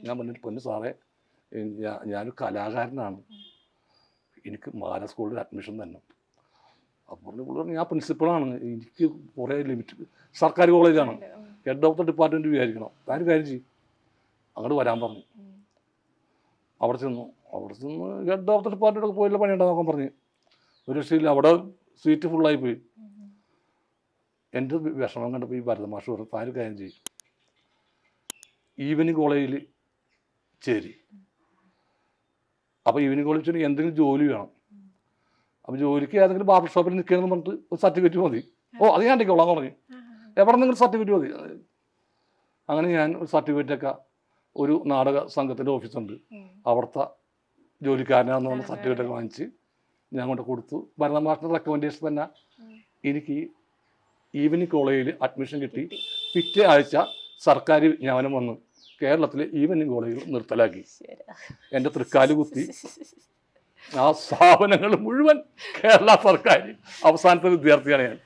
ഞാൻ പറഞ്ഞിട്ട് പൊന്നു സാറേ ഞാനൊരു കലാകാരനാണ്, എനിക്ക് മാല സ്കൂളിൽ അഡ്മിഷൻ തന്നെ. അപ്പോൾ ഞാൻ പ്രിൻസിപ്പളാണ്, എനിക്ക് കുറേ ലിമിറ്റ്, സർക്കാർ കോളേജാണ്, ഹെഡ് ഓഫ് ദ ഡിപ്പാർട്ട്മെൻറ്റ് വിചാരിക്കണം, താനും കാര്യം ചെയ്യും, അങ്ങോട്ട് വരാൻ പറഞ്ഞു. അവിടെ ചെന്നു ഹെഡ് ഓഫ് ദ ഡിപ്പാർട്ട്മെൻറ്റൊക്കെ പോയില്ല, പണിയുണ്ടാകാൻ പറഞ്ഞു. ഒരു രക്ഷയില്ല, അവിടെ സീറ്റ് ഫുള്ളായി പോയി. എൻ്റെ വിഷമം കണ്ടപ്പോൾ ഈ ഭരതമാഷ് പറഞ്ഞു, താനും കാര്യം ചെയ്യും, ഈവനിങ് കോളേജിൽ ചേരി. അപ്പോൾ ഈവനിങ് കോളേജിൽ എന്തെങ്കിലും ജോലി വേണം. അപ്പോൾ ജോലിക്ക് ഏതെങ്കിലും ബാർബർ ഷോപ്പിൽ നിൽക്കണമെന്ന് പറഞ്ഞിട്ട് ഒരു സർട്ടിഫിക്കറ്റ് മതി. ഓ അത് ഞാൻ ഉണ്ടെങ്കിക്കോളാം പറഞ്ഞു. എവിടെ നിങ്ങൾ സർട്ടിഫിക്കറ്റ് മതി. അങ്ങനെ ഞാൻ ഒരു സർട്ടിഫിക്കറ്റൊക്കെ, ഒരു നാടക സംഘത്തിൻ്റെ ഓഫീസുണ്ട്, അവിടുത്തെ ജോലിക്കാരനാണെന്ന് പറഞ്ഞ സർട്ടിഫിക്കറ്റൊക്കെ വാങ്ങിച്ച് ഞാൻ കൊണ്ട് കൊടുത്തു. ഭരതമാഷിൻ്റെ റെക്കമെൻഡേഷൻ തന്നെ എനിക്ക് ഈവനിങ് കോളേജിൽ അഡ്മിഷൻ കിട്ടി. പിറ്റേ ആഴ്ച സർക്കാർ വിജ്ഞാപനം വന്നു, കേരളത്തിലെ ഈവനിങ് കോളേജുകൾ നിർത്തലാക്കി. എൻ്റെ തൃക്കാല് കുത്തി ആ സ്ഥാപനങ്ങൾ മുഴുവൻ കേരള സർക്കാർ അവസാനത്തെ വിദ്യാർത്ഥിയാണ് ഞാൻ.